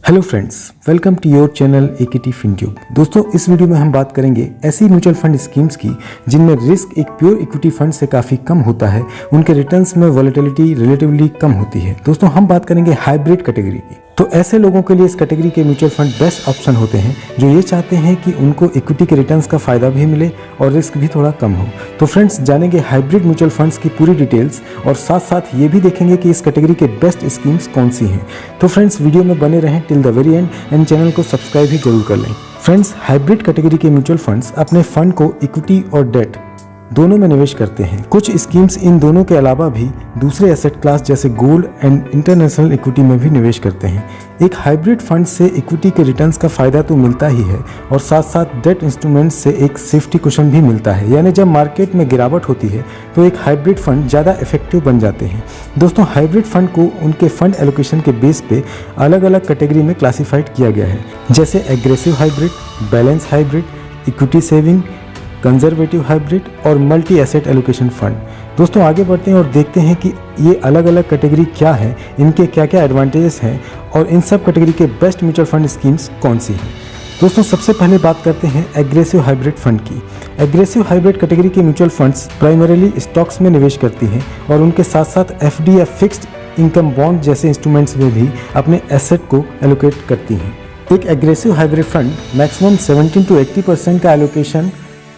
Hello friends, welcome to your channel AKT FinTube. दोस्तों, इस video में हम बात करेंगे ऐसी म्यूचुअल फंड स्कीम्स की जिनमें रिस्क एक प्योर इक्विटी फंड से काफ़ी कम होता है, उनके रिटर्न्स में वॉलेटिलिटी रिलेटिवली कम होती है। दोस्तों, हम बात करेंगे हाइब्रिड कैटेगरी की। तो ऐसे लोगों के लिए इस कैटेगरी के म्यूचुअल फंड बेस्ट ऑप्शन होते हैं जो ये चाहते हैं कि उनको इक्विटी के रिटर्न्स का फ़ायदा भी मिले और रिस्क भी थोड़ा कम हो। तो फ्रेंड्स, जानेंगे हाइब्रिड म्यूचुअल फंड्स की पूरी डिटेल्स और साथ साथ ये भी देखेंगे कि इस कैटेगरी के बेस्ट स्कीम्स कौन सी हैं। तो फ्रेंड्स, वीडियो में बने रहें till the very and channel को सब्सक्राइब भी जरूर कर लें। फ्रेंड्स, हाइब्रिड कैटेगरी के म्यूचुअल फंड्स अपने फंड को इक्विटी और डेट दोनों में निवेश करते हैं। कुछ स्कीम्स इन दोनों के अलावा भी दूसरे एसेट क्लास जैसे गोल्ड एंड इंटरनेशनल इक्विटी में भी निवेश करते हैं। एक हाइब्रिड फंड से इक्विटी के रिटर्न्स का फायदा तो मिलता ही है और साथ साथ डेट इंस्ट्रूमेंट्स से एक सेफ्टी कुशन भी मिलता है, यानी जब मार्केट में गिरावट होती है तो एक हाइब्रिड फंड ज़्यादा इफेक्टिव बन जाते हैं। दोस्तों, हाइब्रिड फंड को उनके फंड एलोकेशन के बेस पे अलग अलग कैटेगरी में क्लासीफाइड किया गया है, जैसे aggressive hybrid, balance hybrid, equity saving, conservative hybrid और मल्टी एसेट एलोकेशन फंड। दोस्तों, आगे बढ़ते हैं और देखते हैं कि ये अलग अलग कैटेगरी क्या है, इनके क्या क्या एडवांटेजेस हैं और इन सब कैटेगरी के बेस्ट म्यूचुअल फंड स्कीम्स कौन सी हैं। दोस्तों, सबसे पहले बात करते हैं एग्रेसिव हाइब्रिड फंड की। एग्रेसिव हाइब्रिड कैटेगरी के म्यूचुअल फंड्स प्राइमरीली स्टॉक्स में निवेश करती हैं और उनके साथ साथ एफडी या फिक्स्ड इनकम बॉन्ड जैसे इंस्ट्रूमेंट्स में भी अपने एसेट को एलोकेट करती हैं। एक aggressive hybrid fund maximum 17 to 80% का एलोकेशन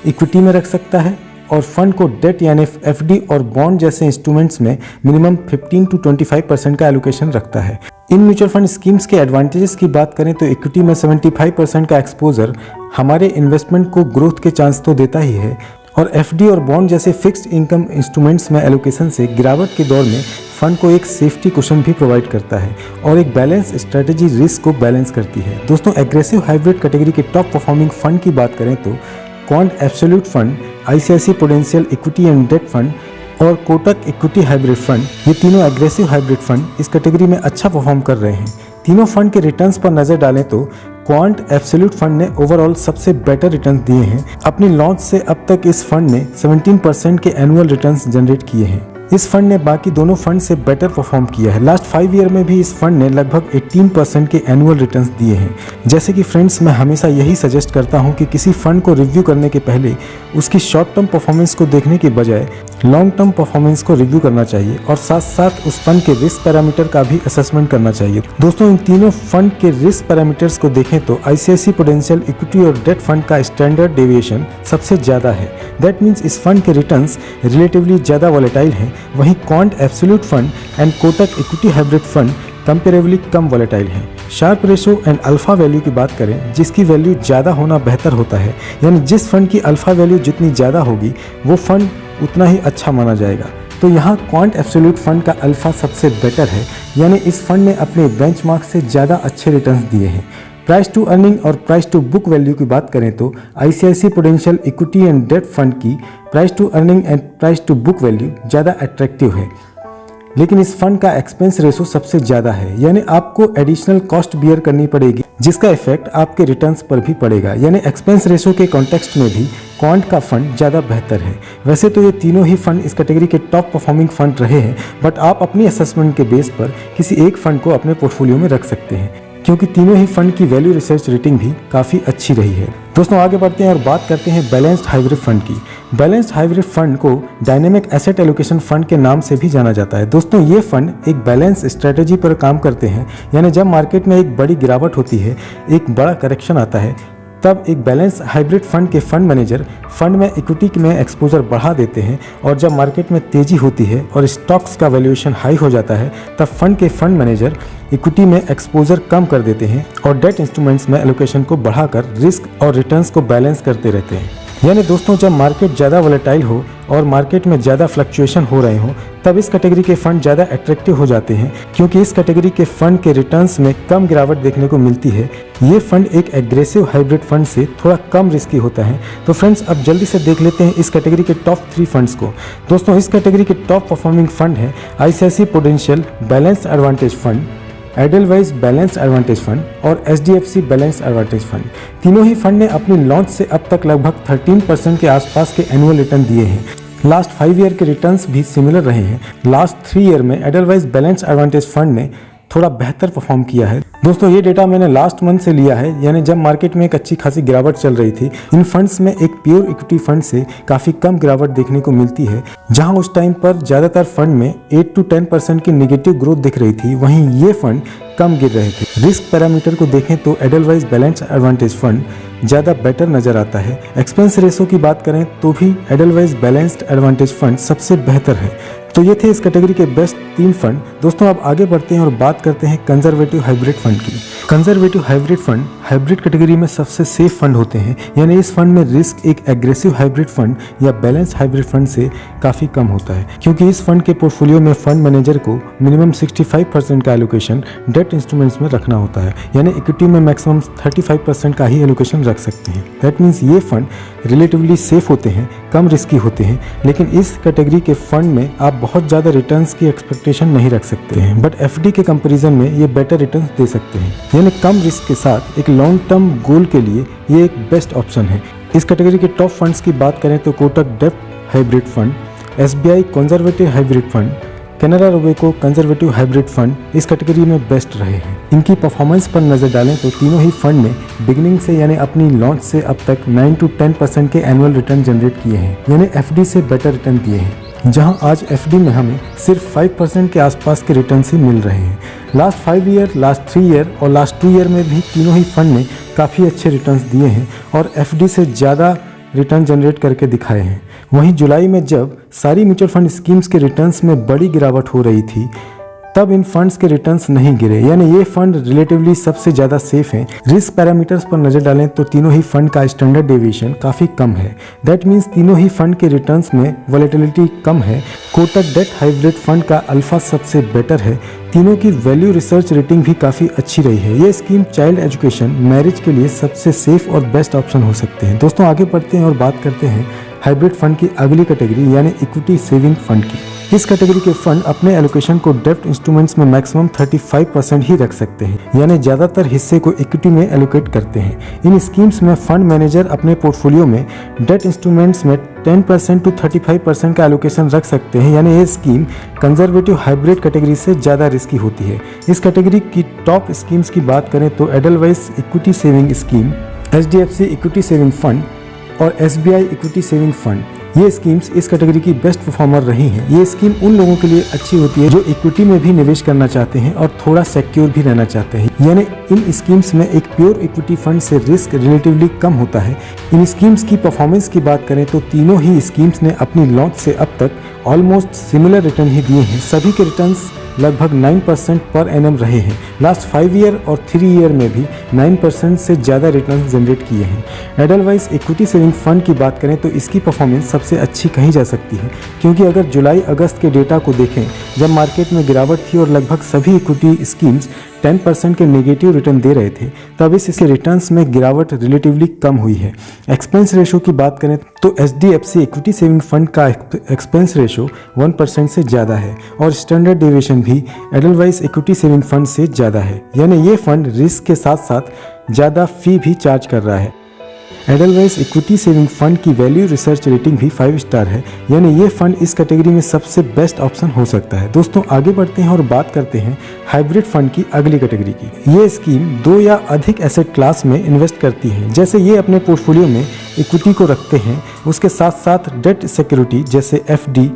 इक्विटी में रख सकता है और फंड को डेट यानी एफडी और बॉन्ड जैसे इंस्ट्रूमेंट्स में मिनिमम 15 to 25% का एलोकेशन रखता है। इन म्यूचुअल फंड स्कीम्स के एडवांटेजेस की बात करें तो इक्विटी में 75% का एक्सपोजर हमारे इन्वेस्टमेंट को ग्रोथ के चांस तो देता ही है और एफडी और बॉन्ड जैसे फिक्स्ड इनकम इंस्ट्रूमेंट्स में एलोकेशन से गिरावट के दौर में फंड को एक सेफ्टी कुशन भी प्रोवाइड करता है और एक बैलेंस स्ट्रेटेजी रिस्क को बैलेंस करती है। दोस्तों, एग्रेसिव हाइब्रिड कैटेगरी के टॉप परफॉर्मिंग फंड की बात करें तो Quant absolute fund, ICICI Prudential equity and debt fund और कोटक इक्विटी हाइब्रिड फंड, ये तीनों एग्रेसिव हाइब्रिड फंड इस कैटेगरी में अच्छा परफॉर्म कर रहे हैं। तीनों फंड के रिटर्न्स पर नजर डालें तो क्वांट एब्सोल्यूट फंड ने ओवरऑल सबसे बेटर रिटर्न्स दिए हैं। अपनी लॉन्च से अब तक इस फंड ने 17% के एनुअल रिटर्न्स जनरेट किए हैं। इस फंड ने बाकी दोनों फंड से बेटर परफॉर्म किया है। लास्ट 5 ईयर में भी इस फंड ने लगभग 18% के एनुअल रिटर्न्स दिए हैं। जैसे कि फ्रेंड्स, मैं हमेशा यही सजेस्ट करता हूं कि किसी फंड को रिव्यू करने के पहले उसकी शॉर्ट टर्म परफॉर्मेंस को देखने के बजाय लॉन्ग टर्म परफॉर्मेंस को रिव्यू करना चाहिए और साथ साथ उस फंड के रिस्क पैरामीटर का भी असेसमेंट करना चाहिए। दोस्तों, इन तीनों फंड के रिस्क पैरामीटर्स को देखें तो आईसीआईसीआई प्रूडेंशियल इक्विटी और डेट फंड का स्टैंडर्ड डेविएशन सबसे ज़्यादा है। दैट मीन्स इस फंड के रिटर्न्स रिलेटिवली ज़्यादा वॉलेटाइल हैं। वहीं Quant absolute fund and Kotak equity hybrid fund comparably कम वॉलेटाइल हैं। Sharpe ratio and alpha value की बात करें, जिसकी वैल्यू ज़्यादा होना बेहतर होता है, यानी जिस फंड की अल्फा वैल्यू जितनी ज़्यादा होगी वो फंड उतना ही अच्छा माना जाएगा। तो यहाँ क्वांट एब्सोल्यूट फंड का अल्फा सबसे बेटर है, यानी इस फंड ने अपने बेंचमार्क से ज़्यादा अच्छे रिटर्न्स दिए हैं। प्राइस टू अर्निंग और प्राइस टू बुक वैल्यू की बात करें तो ICICI Prudential equity and debt fund की price to earning and price to book value ज़्यादा अट्रैक्टिव है, लेकिन इस फंड का एक्सपेंस रेशो सबसे ज़्यादा है, यानी आपको एडिशनल कॉस्ट बियर करनी पड़ेगी जिसका इफेक्ट आपके रिटर्न्स पर भी पड़ेगा। यानी एक्सपेंस रेशो के कॉन्टेक्स्ट में भी क्वांट का फंड ज़्यादा बेहतर है। वैसे तो ये तीनों ही फंड इस कैटेगरी के टॉप परफॉर्मिंग फंड रहे हैं, बट आप अपनी असेसमेंट के बेस पर किसी एक फंड को अपने पोर्टफोलियो में रख सकते हैं, क्योंकि तीनों ही फंड की वैल्यू रिसर्च रेटिंग भी काफ़ी अच्छी रही है। दोस्तों, आगे बढ़ते हैं और बात करते हैं बैलेंस्ड हाइब्रिड फंड की। बैलेंस्ड हाइब्रिड फंड को डायनेमिक एसेट एलोकेशन फंड के नाम से भी जाना जाता है। दोस्तों, ये फंड एक बैलेंस स्ट्रेटेजी पर काम करते हैं, यानी जब मार्केट में एक बड़ी गिरावट होती है, एक बड़ा करेक्शन आता है, तब एक बैलेंस हाइब्रिड फंड के फंड मैनेजर फंड में इक्विटी में एक्सपोजर बढ़ा देते हैं और जब मार्केट में तेजी होती है और स्टॉक्स का वैल्यूएशन हाई हो जाता है, तब फंड के फंड मैनेजर इक्विटी में एक्सपोजर कम कर देते हैं और डेट इंस्ट्रूमेंट्स में एलोकेशन को बढ़ाकर रिस्क और रिटर्न्स को बैलेंस करते रहते हैं। यानी दोस्तों, जब मार्केट ज़्यादा वोलेटाइल हो और मार्केट में ज़्यादा फ्लक्चुएशन हो रहे हो, तब इस कैटेगरी के फंड ज़्यादा अट्रैक्टिव हो जाते हैं, क्योंकि इस कैटेगरी के फंड के रिटर्न्स में कम गिरावट देखने को मिलती है। ये फंड एक एग्रेसिव हाइब्रिड फंड से थोड़ा कम रिस्की होता है। तो फ्रेंड्स, अब जल्दी से देख लेते हैं इस कैटेगरी के टॉप 3 फंड्स को। दोस्तों, इस कैटेगरी के टॉप परफॉर्मिंग फंड है ICICI prudential balanced advantage fund, Edelweiss balanced advantage fund और एचडीएफसी बैलेंस्ड एडवांटेज फंड। तीनों ही फंड ने अपनी लॉन्च से अब तक लगभग 13% के आसपास के एनुअल रिटर्न दिए हैं। लास्ट 5 ईयर के रिटर्न्स भी सिमिलर रहे हैं। लास्ट 3 ईयर में एडलवाइज बैलेंस्ड एडवांटेज फंड ने थोड़ा बेहतर परफॉर्म किया है। दोस्तों ये डेटा मैंने लास्ट मंथ से लिया है, यानी जब मार्केट में एक अच्छी खासी गिरावट चल रही थी। इन फंड्स में एक प्योर इक्विटी फंड से काफ़ी कम गिरावट देखने को मिलती है। जहां उस टाइम पर ज़्यादातर फंड में 8 to 10% की नेगेटिव ग्रोथ दिख रही थी, वहीं ये फंड कम गिर रहे थे। रिस्क पैरामीटर को देखें तो एडलवाइज बैलेंस एडवांटेज फंड ज़्यादा बेटर नज़र आता है। एक्सपेंस रेशो की बात करें तो भी एडलवाइज बैलेंस्ड एडवांटेज फंड सबसे बेहतर है। तो ये थे इस कैटेगरी के बेस्ट 3 फंड। दोस्तों अब आगे बढ़ते हैं और बात करते हैं कंजर्वेटिव हाइब्रिड फंड की। Conservative hybrid fund hybrid category में सबसे सेफ फंड होते हैं, यानी इस फंड में रिस्क एक एग्रेसिव हाइब्रिड फंड या बैलेंस हाइब्रिड फंड से काफ़ी कम होता है, क्योंकि इस फंड के पोर्टफोलियो में फंड मैनेजर को मिनिमम 65% का एलोकेशन डेट इंस्ट्रूमेंट्स में रखना होता है, यानी इक्विटी में मैक्सिमम 35% का ही एलोकेशन रख सकते हैं। दैट मीन्स ये फंड रिलेटिवली सेफ होते हैं, कम रिस्की होते हैं। लेकिन इस कैटेगरी के फंड में आप बहुत ज़्यादा रिटर्न्स की एक्सपेक्टेशन नहीं रख सकते हैं, बट एफडी के कंपैरिजन में ये बेटर रिटर्न्स दे सकते हैं, यानी कम रिस्क के साथ एक लॉन्ग टर्म गोल के लिए ये एक बेस्ट ऑप्शन है। इस कैटेगरी के टॉप फंड्स की बात करें तो कोटक डेब्ट hybrid fund, SBI conservative hybrid fund, Canara Robeco conservative hybrid fund इस कैटेगरी में बेस्ट रहे हैं। इनकी परफॉर्मेंस पर नज़र डालें तो तीनों ही फंड ने बिगिनिंग से यानी अपनी लॉन्च से अब तक 9 to 10% के एनुअल रिटर्न जनरेट किए हैं, यानी एफडी से बेटर रिटर्न दिए हैं। जहां आज एफडी में हमें सिर्फ 5% के आसपास के रिटर्न ही मिल रहे हैं। लास्ट 5 ईयर, लास्ट 3 ईयर और लास्ट 2 ईयर में भी तीनों ही फंड ने काफ़ी अच्छे रिटर्न्स दिए हैं और एफडी से ज़्यादा रिटर्न जनरेट करके दिखाए हैं। वहीं जुलाई में जब सारी म्यूचुअल फंड स्कीम्स के रिटर्न्स में बड़ी गिरावट हो रही थी, तब इन फंड्स के रिटर्न्स नहीं गिरे, यानी ये फंड रिलेटिवली सबसे ज़्यादा सेफ हैं। रिस्क पैरामीटर्स पर नज़र डालें तो तीनों ही फंड का स्टैंडर्ड डेविएशन काफ़ी कम है। दैट मीन्स तीनों ही फंड के रिटर्न्स में वॉलेटिलिटी कम है। कोटक डेट हाइब्रिड फंड का अल्फा सबसे बेटर है। तीनों की वैल्यू रिसर्च रेटिंग भी काफ़ी अच्छी रही है। ये स्कीम चाइल्ड एजुकेशन, मैरिज के लिए सबसे सेफ और बेस्ट ऑप्शन हो सकते हैं। दोस्तों आगे बढ़ते हैं और बात करते हैं हाइब्रिड फंड की अगली कैटेगरी यानी इक्विटी सेविंग फंड की। इस कैटेगरी के फंड अपने एलोकेशन को डेब्ट इंस्ट्रूमेंट्स में मैक्सिमम 35% ही रख सकते हैं, यानी ज़्यादातर हिस्से को इक्विटी में एलोकेट करते हैं। इन स्कीम्स में फंड मैनेजर अपने पोर्टफोलियो में डेट इंस्ट्रूमेंट्स में 10% to 35% का एलोकेशन रख सकते हैं, यानी ये स्कीम कंजर्वेटिव हाइब्रिड कैटेगरी से ज़्यादा रिस्की होती है। इस कैटेगरी की टॉप स्कीम्स की बात करें तो Edelweiss equity saving scheme, HDFC equity saving fund और एसबीआई इक्विटी सेविंग फंड, ये स्कीम्स इस कैटेगरी की बेस्ट परफॉर्मर रही हैं। ये स्कीम उन लोगों के लिए अच्छी होती है जो इक्विटी में भी निवेश करना चाहते हैं और थोड़ा सिक्योर भी रहना चाहते हैं, यानी इन स्कीम्स में एक प्योर इक्विटी फंड से रिस्क रिलेटिवली कम होता है। इन स्कीम्स की परफॉर्मेंस की बात करें तो तीनों ही स्कीम्स ने अपनी लॉन्च से अब तक ऑलमोस्ट सिमिलर रिटर्न ही दिए हैं। सभी के रिटर्न्स लगभग 9% पर एनम रहे हैं। लास्ट 5 ईयर और 3 ईयर में भी 9% से ज़्यादा रिटर्न जनरेट किए हैं। एडलवाइज इक्विटी सेविंग फंड की बात करें तो इसकी परफॉर्मेंस सबसे अच्छी कही जा सकती है, क्योंकि अगर जुलाई अगस्त के डेटा को देखें जब मार्केट में गिरावट थी और लगभग सभी इक्विटी स्कीम्स 10% के नेगेटिव रिटर्न दे रहे थे, तब इसके रिटर्न्स में गिरावट रिलेटिवली कम हुई है। एक्सपेंस रेशो की बात करें तो एचडीएफसी इक्विटी सेविंग फंड का एक्सपेंस रेशो 1% से ज़्यादा है और स्टैंडर्ड डेविएशन भी एडलवाइज इक्विटी सेविंग फंड से ज़्यादा है, यानी ये फंड रिस्क के साथ साथ ज़्यादा फी भी चार्ज कर रहा है। एडलवाइज इक्विटी सेविंग फंड की वैल्यू रिसर्च रेटिंग भी 5 स्टार है, यानी ये फंड इस कैटेगरी में सबसे बेस्ट ऑप्शन हो सकता है। दोस्तों आगे बढ़ते हैं और बात करते हैं हाइब्रिड फंड की अगली कैटेगरी की। ये स्कीम 2 या अधिक एसेट क्लास में इन्वेस्ट करती है, जैसे ये अपने पोर्टफोलियो में इक्विटी को रखते हैं, उसके साथ साथ डेट सिक्योरिटी जैसे एफडी,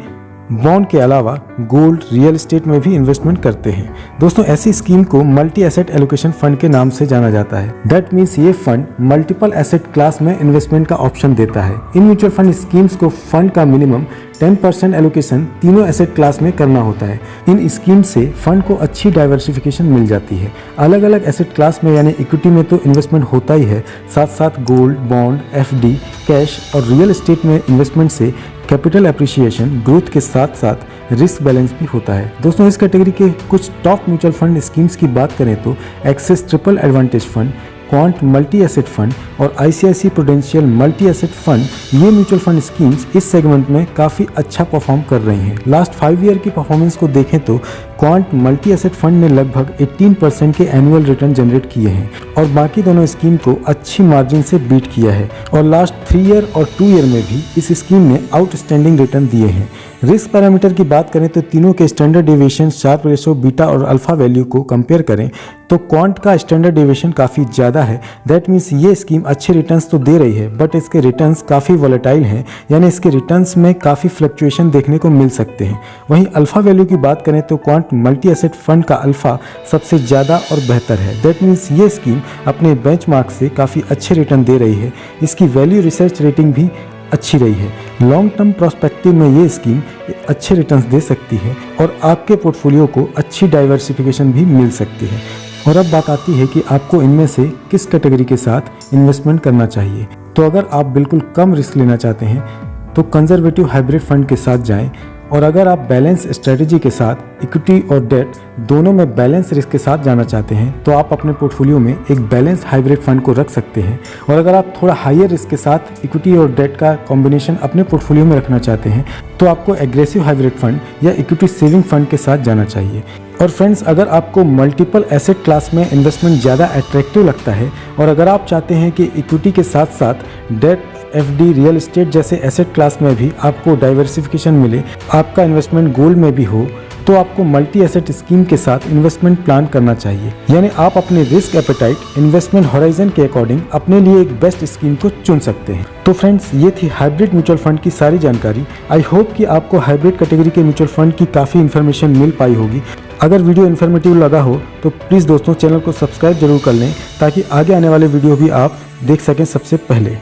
बॉन्ड के अलावा गोल्ड, रियल एस्टेट में भी इन्वेस्टमेंट करते हैं। दोस्तों ऐसी स्कीम को मल्टी एसेट एलोकेशन फंड के नाम से जाना जाता है। दैट मीन्स ये फंड मल्टीपल एसेट क्लास में इन्वेस्टमेंट का ऑप्शन देता है। इन म्यूचुअल फंड स्कीम्स को फंड का मिनिमम 10% एलोकेशन तीनों एसेट क्लास में करना होता है। इन स्कीम से फंड को अच्छी डाइवर्सिफिकेशन मिल जाती है। अलग अलग एसेट क्लास में यानी इक्विटी में तो इन्वेस्टमेंट होता ही है, साथ साथ गोल्ड, बॉन्ड, एफडी, कैश और रियल एस्टेट में इन्वेस्टमेंट से कैपिटल एप्रिसिएशन, ग्रोथ के साथ साथ रिस्क बैलेंस भी होता है। दोस्तों इस कैटेगरी के कुछ टॉप म्यूचुअल फंड स्कीम्स की बात करें तो Axis triple advantage fund, Quant multi asset fund और ICICI Prudential multi asset fund, ये म्यूचुअल फंड स्कीम्स इस सेगमेंट में काफ़ी अच्छा परफॉर्म कर रही हैं। लास्ट 5 ईयर की परफॉर्मेंस को देखें तो क्वांट मल्टी एसेट फंड ने लगभग 18% के एनुअल रिटर्न जनरेट किए हैं और बाकी दोनों स्कीम को अच्छी मार्जिन से बीट किया है और लास्ट 3 ईयर और 2 ईयर में भी इस स्कीम ने आउटस्टैंडिंग रिटर्न दिए हैं। रिस्क पैरामीटर की बात करें तो तीनों के standard deviation, Sharpe ratio, beta और अल्फा वैल्यू को कंपेयर करें तो क्वांट का स्टैंडर्ड डेविएशन काफ़ी ज़्यादा है। दैट मीन्स ये स्कीम अच्छे रिटर्न्स तो दे रही है बट इसके रिटर्न्स काफ़ी वॉलेटाइल हैं, यानी इसके रिटर्न्स में काफ़ी फ्लक्चुएशन देखने को मिल सकते हैं। वहीं अल्फा वैल्यू की बात करें तो क्वांट मल्टी एसेट फंड का अल्फा सबसे ज़्यादा और बेहतर है। दैट मीन्स ये स्कीम अपने बेंचमार्क से काफ़ी अच्छे रिटर्न दे रही है। इसकी वैल्यू रिसर्च रेटिंग भी अच्छी रही है। लॉन्ग टर्म प्रोस्पेक्टिव में ये स्कीम अच्छे रिटर्न्स दे सकती है और आपके पोर्टफोलियो को अच्छी डाइवर्सिफिकेशन भी मिल सकती है। और अब बात आती है कि आपको इनमें से किस कैटेगरी के साथ इन्वेस्टमेंट करना चाहिए। तो अगर आप बिल्कुल कम रिस्क लेना चाहते हैं तो कंजर्वेटिव हाइब्रिड फंड के साथ जाएं, और अगर आप बैलेंस स्ट्रेटजी के साथ इक्विटी और डेट दोनों में बैलेंस रिस्क के साथ जाना चाहते हैं तो आप अपने पोर्टफोलियो में एक बैलेंस हाइब्रिड फंड को रख सकते हैं। और अगर आप थोड़ा हायर रिस्क के साथ इक्विटी और डेट का कॉम्बिनेशन अपने पोर्टफोलियो में रखना चाहते हैं तो आपको एग्रेसिव हाइब्रिड फंड या इक्विटी सेविंग फंड के साथ जाना चाहिए। और फ्रेंड्स, अगर आपको मल्टीपल एसेट क्लास में इन्वेस्टमेंट ज़्यादा अट्रैक्टिव लगता है और अगर आप चाहते हैं कि इक्विटी के साथ साथ डेट, एफडी, रियल एस्टेट जैसे एसेट क्लास में भी आपको डाइवर्सिफिकेशन मिले, आपका इन्वेस्टमेंट गोल में भी हो, तो आपको मल्टी एसेट स्कीम के साथ इन्वेस्टमेंट प्लान करना चाहिए। यानी आप अपने रिस्क एपेटाइट, इन्वेस्टमेंट हॉराइजन के अकॉर्डिंग अपने लिए एक बेस्ट स्कीम को चुन सकते हैं। तो फ्रेंड्स, ये थी हाइब्रिड म्यूचुअल फंड की सारी जानकारी। आई होप कि आपको हाइब्रिड कैटेगरी के म्यूचुअल फंड की काफ़ी इन्फॉर्मेशन मिल पाई होगी। अगर वीडियो इन्फॉर्मेटिव लगा हो तो प्लीज़ दोस्तों चैनल को सब्सक्राइब जरूर कर लें ताकि आगे आने वाले वीडियो भी आप देख सकें सबसे पहले।